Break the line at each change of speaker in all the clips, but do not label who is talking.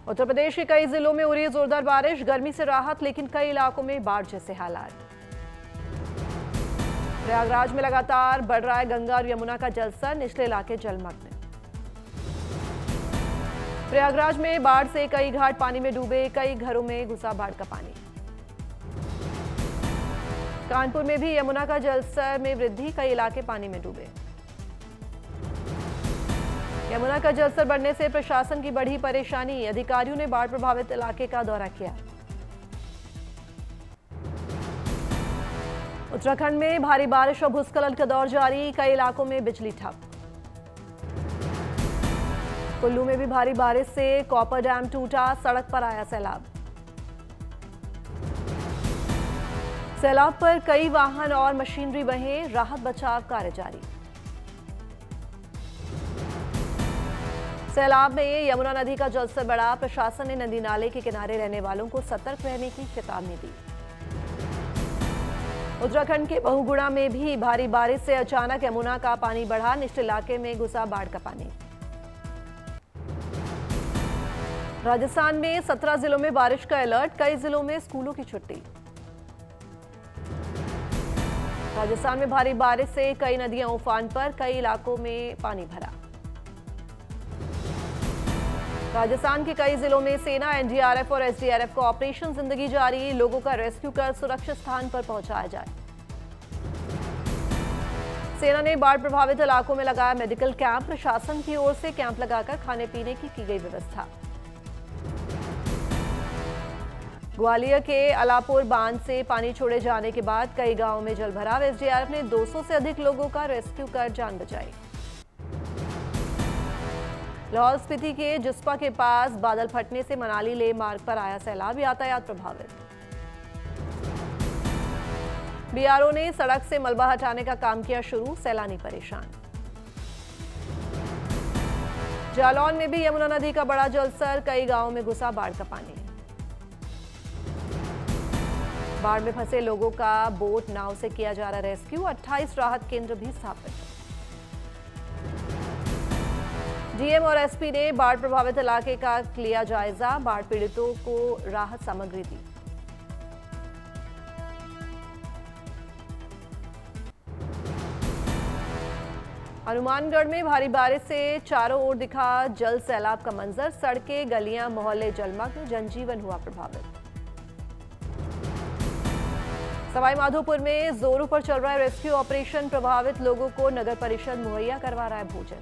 उत्तर प्रदेश के कई जिलों में हो रही है जोरदार बारिश, गर्मी से राहत, लेकिन कई इलाकों में बाढ़ जैसे हालात। प्रयागराज में लगातार बढ़ रहा है गंगा और यमुना का जलस्तर, निचले इलाके जलमग्न। प्रयागराज में बाढ़ से कई घाट पानी में डूबे, कई घरों में घुसा बाढ़ का पानी। कानपुर में भी यमुना का जलस्तर में वृद्धि, कई इलाके पानी में डूबे। यमुना का जलस्तर बढ़ने से प्रशासन की बढ़ी परेशानी, अधिकारियों ने बाढ़ प्रभावित इलाके का दौरा किया। उत्तराखंड में भारी बारिश और भूस्खलन का दौर जारी, कई इलाकों में बिजली ठप। कुल्लू में भी भारी बारिश से कॉपर डैम टूटा, सड़क पर आया सैलाब। सैलाब पर कई वाहन और मशीनरी बहे, राहत बचाव कार्य जारी। सैलाब में यमुना नदी का जलस्तर बढ़ा, प्रशासन ने नदी नाले के किनारे रहने वालों को सतर्क रहने की चेतावनी दी। उत्तराखंड के बहुगुणा में भी भारी बारिश से अचानक यमुना का पानी बढ़ा, निचले इलाके में घुसा बाढ़ का पानी। राजस्थान में 17 जिलों में बारिश का अलर्ट, कई जिलों में स्कूलों की छुट्टी। राजस्थान में भारी बारिश से कई नदियां उफान पर, कई इलाकों में पानी भरा। राजस्थान के कई जिलों में सेना, एनडीआरएफ और एसडीआरएफ का ऑपरेशन जिंदगी जारी, लोगों का रेस्क्यू कर सुरक्षित स्थान पर पहुंचाया जाए। सेना ने बाढ़ प्रभावित इलाकों में लगाया मेडिकल कैंप, प्रशासन की ओर से कैंप लगाकर खाने पीने की गई व्यवस्था। ग्वालियर के अलापुर बांध से पानी छोड़े जाने के बाद कई गांवों में जलभराव, एसडीआरएफ ने 200 से अधिक लोगों का रेस्क्यू कर जान बचाई। लाहौल स्पीति के जिस्पा के पास बादल फटने से मनाली लेह मार्ग पर आया सैलाब, यातायात प्रभावित। बीआरओ ने सड़क से मलबा हटाने का काम किया शुरू, सैलानी परेशान। जालौन में भी यमुना नदी का बड़ा जलस्तर, कई गांवों में घुसा बाढ़ का पानी। बाढ़ में फंसे लोगों का बोट नाव से किया जा रहा रेस्क्यू, 28 राहत केंद्र भी स्थापित। डीएम और एसपी ने बाढ़ प्रभावित इलाके का लिया जायजा, बाढ़ पीड़ितों को राहत सामग्री दी। हनुमानगढ़ में भारी बारिश से चारों ओर दिखा जल सैलाब का मंजर, सड़कें, गलियां, मोहल्ले जलमग्न, जनजीवन हुआ प्रभावित। सवाई माधोपुर में जोरों पर चल रहा है रेस्क्यू ऑपरेशन, प्रभावित लोगों को नगर परिषद मुहैया करवा रहा है भोजन।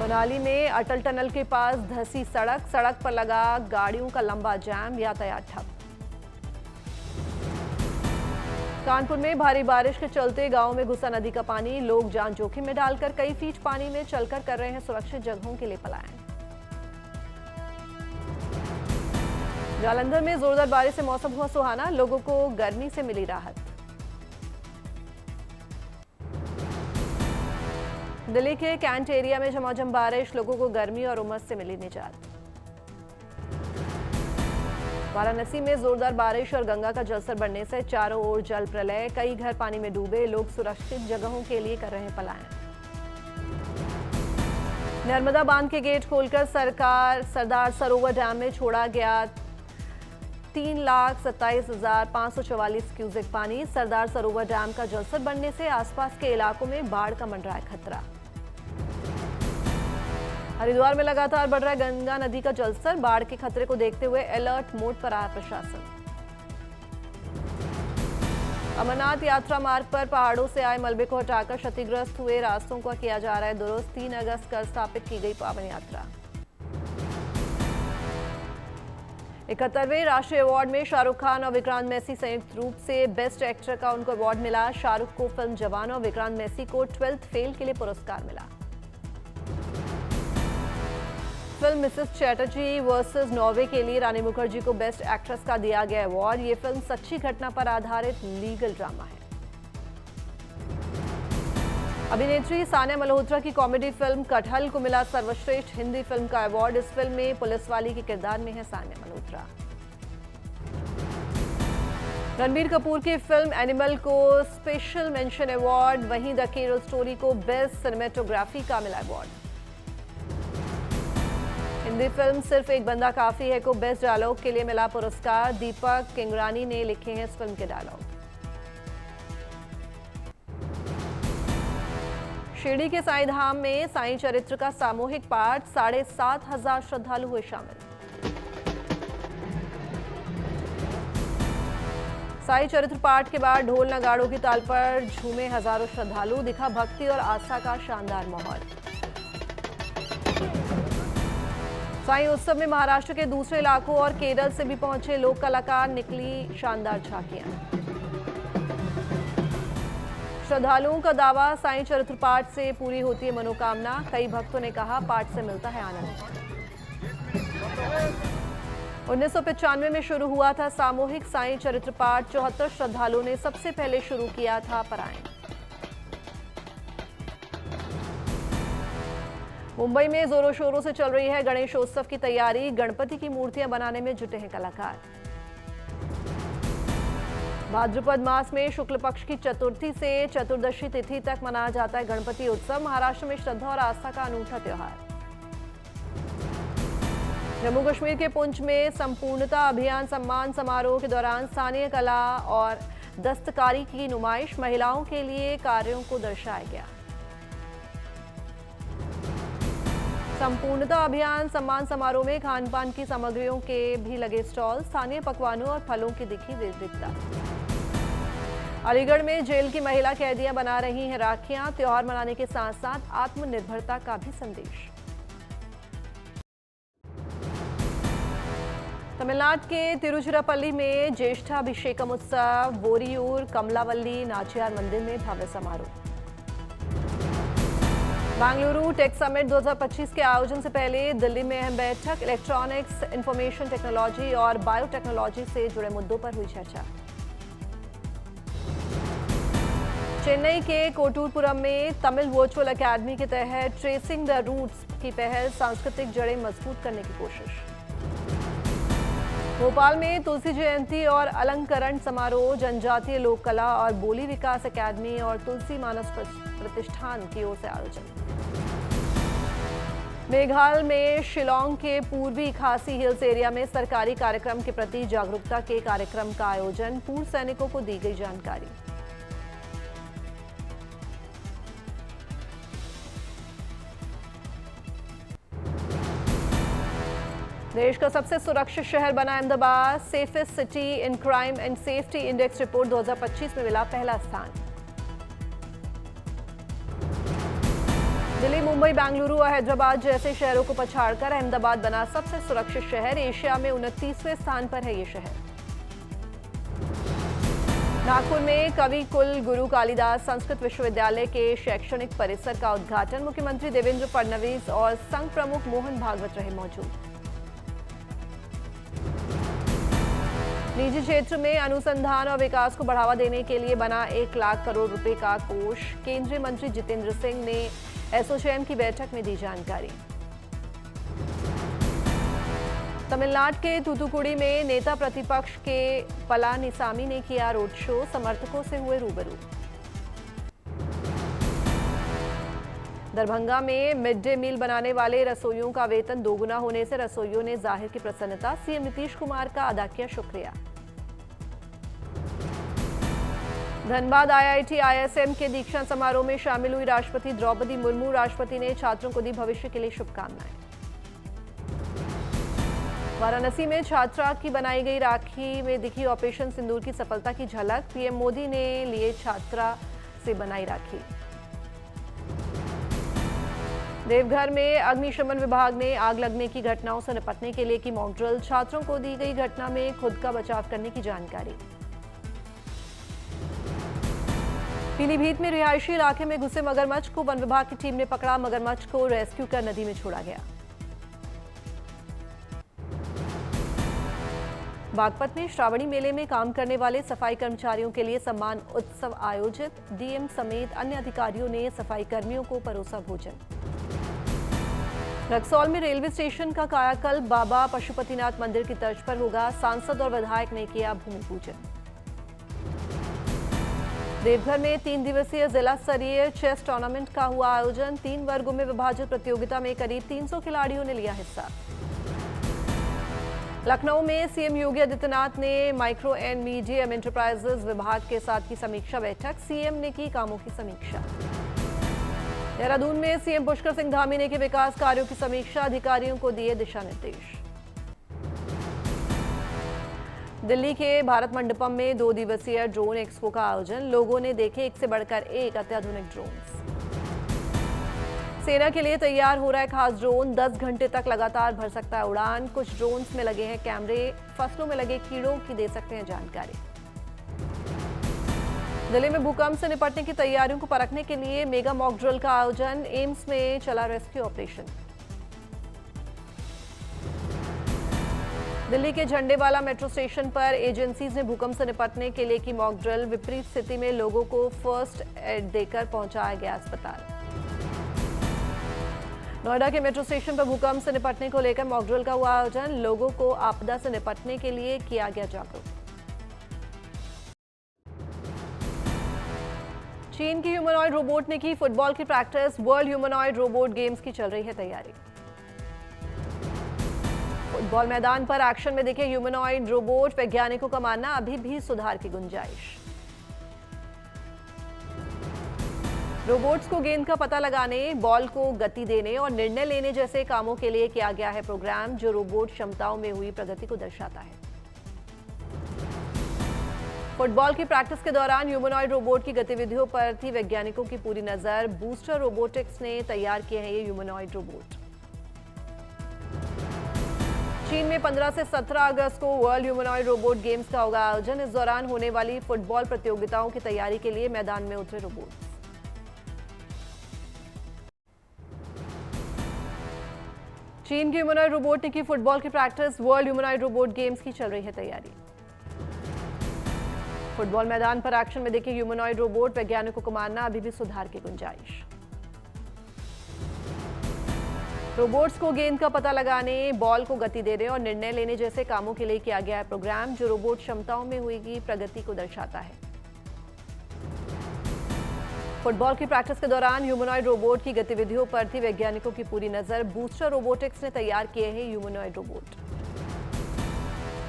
मनाली में अटल टनल के पास धंसी सड़क, सड़क पर लगा गाड़ियों का लंबा जाम, यातायात ठप। कानपुर में भारी बारिश के चलते गांव में घुसा नदी का पानी, लोग जान जोखिम में डालकर कई फीट पानी में चलकर कर रहे हैं सुरक्षित जगहों के लिए पलायन। जालंधर में जोरदार बारिश से मौसम हुआ सुहाना, लोगों को गर्मी से मिली राहत। दिल्ली के कैंट एरिया में झमाझम बारिश, लोगों को गर्मी और उमस से मिली निजात। वाराणसी में जोरदार बारिश और गंगा का जलस्तर बढ़ने से चारों ओर जल प्रलय, कई घर पानी में डूबे, लोग सुरक्षित जगहों के लिए कर रहे हैं पलायन। नर्मदा बांध के गेट खोलकर सरदार सरोवर डैम में छोड़ा गया 3,27,544 क्यूसेक पानी, सरदार सरोवर डैम का जलस्तर बढ़ने से आसपास के इलाकों में बाढ़ का मंडरा है खतरा। हरिद्वार में लगातार बढ़ रहा है गंगा नदी का जलस्तर, बाढ़ के खतरे को देखते हुए अलर्ट मोड पर आया प्रशासन। अमरनाथ यात्रा मार्ग पर पहाड़ों से आए मलबे को हटाकर क्षतिग्रस्त हुए रास्तों का किया जा रहा है दुरुस्त, 3 अगस्त कर स्थापित की गई पावन यात्रा। 71वें राष्ट्रीय अवार्ड में शाहरुख खान और विक्रांत मैसी संयुक्त रूप से बेस्ट एक्टर का उनको अवार्ड मिला। शाहरुख को फिल्म जवान और विक्रांत मैसी को 12th फेल के लिए पुरस्कार मिला। Film Mrs Chatterjee versus Norway के लिए रानी मुखर्जी को बेस्ट एक्ट्रेस का दिया गया अवार्ड। ये फिल्म सच्ची घटना पर आधारित लीगल ड्रामा है। अभिनेत्री सानिया मल्होत्रा की कॉमेडी फिल्म कटहल को मिला सर्वश्रेष्ठ हिंदी फिल्म का अवार्ड। इस फिल्म में पुलिस वाली के किरदार में है सानिया मल्होत्रा। रणबीर कपूर की फिल्म एनिमल को स्पेशल मेंशन अवार्ड, वहीं द केरल स्टोरी को बेस्ट सिनेमेटोग्राफी का मिला अवार्ड। हिंदी फिल्म सिर्फ एक बंदा काफी है को बेस्ट डायलॉग के लिए मिला पुरस्कार। दीपक किंगरानी ने लिखे हैं इस फिल्म के डायलॉग। शिरडी के साईं धाम में साईं चरित्र का सामूहिक पाठ, 7,500 श्रद्धालु हुए शामिल। साईं चरित्र पाठ के बाद ढोल नगाड़ों की ताल पर झूमे हजारों श्रद्धालु, दिखा भक्ति और आस्था का शानदार माहौल। साईं उत्सव में महाराष्ट्र के दूसरे इलाकों और केरल से भी पहुंचे लोक कलाकार, निकली शानदार झांकियां। श्रद्धालुओं का दावा, साईं चरित्र पाठ से पूरी होती है मनोकामना। कई भक्तों ने कहा पाठ से मिलता है आनंद। 1995 में शुरू हुआ था सामूहिक साईं चरित्र पाठ। 74 श्रद्धालुओं ने सबसे पहले शुरू किया था पारायण। मुंबई में जोरों शोरों से चल रही है गणेशोत्सव की तैयारी। गणपति की मूर्तियां बनाने में जुटे हैं कलाकार। भाद्रपद मास में शुक्ल पक्ष की चतुर्थी से चतुर्दशी तिथि तक मनाया जाता है गणपति उत्सव। महाराष्ट्र में श्रद्धा और आस्था का अनूठा त्योहार। जम्मू कश्मीर के पुंछ में संपूर्णता अभियान सम्मान समारोह के दौरान स्थानीय कला और दस्तकारी की नुमाइश, महिलाओं के लिए कार्यों को दर्शाया गया। संपूर्णता अभियान सम्मान समारोह में खान पान की सामग्रियों के भी लगे स्टॉल, स्थानीय पकवानों और फलों की दिखी विविधता। अलीगढ़ में जेल की महिला कैदियां बना रही हैं राखियां, त्योहार मनाने के साथ साथ आत्मनिर्भरता का भी संदेश। तमिलनाडु के तिरुचिरापल्ली में ज्येष्ठाभिषेकम उत्सव, बोरियूर कमलावल्ली नाचियार मंदिर में भव्य समारोह। बेंगलुरु टेक समिट 2025 के आयोजन से पहले दिल्ली में अहम बैठक, इलेक्ट्रॉनिक्स, इंफॉर्मेशन टेक्नोलॉजी और बायोटेक्नोलॉजी से जुड़े मुद्दों पर हुई चर्चा। चेन्नई के कोटूरपुरम में तमिल वर्चुअल एकेडमी के तहत ट्रेसिंग द रूट्स की पहल, सांस्कृतिक जड़ें मजबूत करने की कोशिश। भोपाल में तुलसी जयंती और अलंकरण समारोह, जनजातीय लोक कला और बोली विकास एकेडमी और तुलसी मानस प्रतिष्ठान की ओर से आयोजन। मेघालय में शिलोंग के पूर्वी खासी हिल्स एरिया में सरकारी कार्यक्रम के प्रति जागरूकता के कार्यक्रम का आयोजन, पूर्व सैनिकों को दी गई जानकारी। देश का सबसे सुरक्षित शहर बना Ahmedabad, safest city in crime and safety index report 2025 में मिला पहला स्थान। दिल्ली, मुंबई, बेंगलुरु और हैदराबाद जैसे शहरों को पछाड़कर अहमदाबाद बना सबसे सुरक्षित शहर। एशिया में 29वें स्थान पर है ये शहर। नागपुर में कवि कुल गुरु कालिदास संस्कृत विश्वविद्यालय के शैक्षणिक परिसर का उद्घाटन, मुख्यमंत्री देवेंद्र फडणवीस और संघ प्रमुख मोहन भागवत रहे मौजूद। निजी क्षेत्र में अनुसंधान और विकास को बढ़ावा देने के लिए बना 1 लाख करोड़ रुपए का कोष, केंद्रीय मंत्री जितेंद्र सिंह ने एसोचैम की बैठक में दी जानकारी। तमिलनाडु के तूतुकुड़ी में नेता प्रतिपक्ष के पलानीसामी ने किया रोड शो, समर्थकों से हुए रूबरू। दरभंगा में मिड डे मील बनाने वाले रसोइयों का वेतन दोगुना होने से रसोइयों ने जाहिर की प्रसन्नता, सीएम नीतीश कुमार का अदा किया शुक्रिया। धनबाद आईआईटी आईएसएम के दीक्षांत समारोह में शामिल हुई राष्ट्रपति द्रौपदी मुर्मू, राष्ट्रपति ने छात्रों को दी भविष्य के लिए शुभकामनाएं। वाराणसी में छात्रा की बनाई गई राखी में दिखी ऑपरेशन सिंदूर की सफलता की झलक, पीएम मोदी ने लिए छात्रा से बनाई राखी। देवघर में अग्निशमन विभाग ने आग लगने की घटनाओं से निपटने के लिए की मॉक ड्रिल, छात्रों को दी गई घटना में खुद का बचाव करने की जानकारी। पीलीभीत में रिहायशी इलाके में घुसे मगरमच्छ को वन विभाग की टीम ने पकड़ा, मगरमच्छ को रेस्क्यू कर नदी में छोड़ा गया। बागपत में श्रावणी मेले में काम करने वाले सफाई कर्मचारियों के लिए सम्मान उत्सव आयोजित, डीएम समेत अन्य अधिकारियों ने सफाई कर्मियों को परोसा भोजन। रक्सौल में रेलवे स्टेशन का कायाकल्प बाबा पशुपतिनाथ मंदिर की तर्ज पर होगा, सांसद और विधायक ने किया भूमि पूजन। देवघर में 3 दिवसीय जिला स्तरीय चेस टूर्नामेंट का हुआ आयोजन, 3 वर्गों में विभाजित प्रतियोगिता में करीब 300 खिलाड़ियों ने लिया हिस्सा। लखनऊ में सीएम योगी आदित्यनाथ ने माइक्रो एंड मीडियम एंटरप्राइजेज विभाग के साथ की समीक्षा बैठक। सीएम ने की कामों की समीक्षा। देहरादून में सीएम पुष्कर सिंह धामी ने की विकास कार्यों की समीक्षा, अधिकारियों को दिए दिशा निर्देश। दिल्ली के भारत मंडपम में 2 दिवसीय ड्रोन एक्सपो का आयोजन, लोगों ने देखे एक से बढ़कर एक अत्याधुनिक ड्रोन्स। सेना के लिए तैयार हो रहा है खास ड्रोन, 10 घंटे तक लगातार भर सकता है उड़ान। कुछ ड्रोन्स में लगे हैं कैमरे, फसलों में लगे कीड़ों की दे सकते हैं जानकारी। दिल्ली में भूकंप से निपटने की तैयारियों को परखने के लिए मेगा मॉक ड्रिल का आयोजन, एम्स में चला रेस्क्यू ऑपरेशन। दिल्ली के झंडेवाला मेट्रो स्टेशन पर एजेंसीज ने भूकंप से निपटने के लिए की मॉक ड्रिल, विपरीत स्थिति में लोगों को फर्स्ट एड देकर पहुंचाया गया अस्पताल। नोएडा के मेट्रो स्टेशन पर भूकंप से निपटने को लेकर मॉक ड्रिल का हुआ आयोजन, लोगों को आपदा से निपटने के लिए किया गया जागरूक। चीन की ह्यूमनॉइड रोबोट ने की फुटबॉल की practice, world humanoid robot games की चल रही है तैयारी। फुटबॉल मैदान पर एक्शन में दिखे ह्यूमनॉइड रोबोट, वैज्ञानिकों का मानना अभी भी सुधार की गुंजाइश। रोबोट्स को गेंद का पता लगाने, बॉल को गति देने और निर्णय लेने जैसे कामों के लिए किया गया है प्रोग्राम, जो रोबोट क्षमताओं में हुई प्रगति को दर्शाता है। फुटबॉल की प्रैक्टिस के दौरान ह्यूमनॉइड रोबोट की गतिविधियों पर थी वैज्ञानिकों की पूरी नजर। बूस्टर रोबोटिक्स ने तैयार किए हैं ये ह्यूमनॉइड रोबोट। चीन में 15 से 17 अगस्त को वर्ल्ड ह्यूमनॉइड रोबोट गेम्स का होगा आयोजन। इस दौरान होने वाली फुटबॉल प्रतियोगिताओं की तैयारी के लिए मैदान में उतरे रोबोट। चीन की ह्यूमनॉइड रोबोट ने की फुटबॉल की practice, world humanoid robot games की चल रही है तैयारी। फुटबॉल मैदान पर एक्शन में दिखे ह्यूमनॉइड रोबोट, वैज्ञानिकों को मानना अभी भी सुधार की गुंजाइश। रोबोट्स को गेंद का पता लगाने, बॉल को गति देने और निर्णय लेने जैसे कामों के लिए किया गया है प्रोग्राम, जो रोबोट क्षमताओं में हुई प्रगति को दर्शाता है। फुटबॉल की प्रैक्टिस के दौरान ह्यूमनॉइड रोबोट की गतिविधियों पर थी वैज्ञानिकों की पूरी नजर। बूस्टर रोबोटिक्स ने तैयार किए हैं ह्यूमनॉइड रोबोट।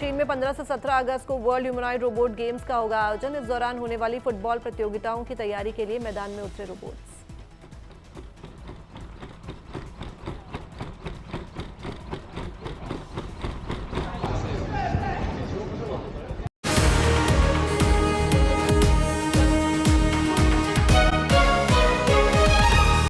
चीन में 15 से 17 अगस्त को वर्ल्ड ह्यूमनॉइड रोबोट गेम्स का होगा आयोजन। इस दौरान होने वाली फुटबॉल प्रतियोगिताओं की तैयारी के लिए मैदान में उतरे रोबोट।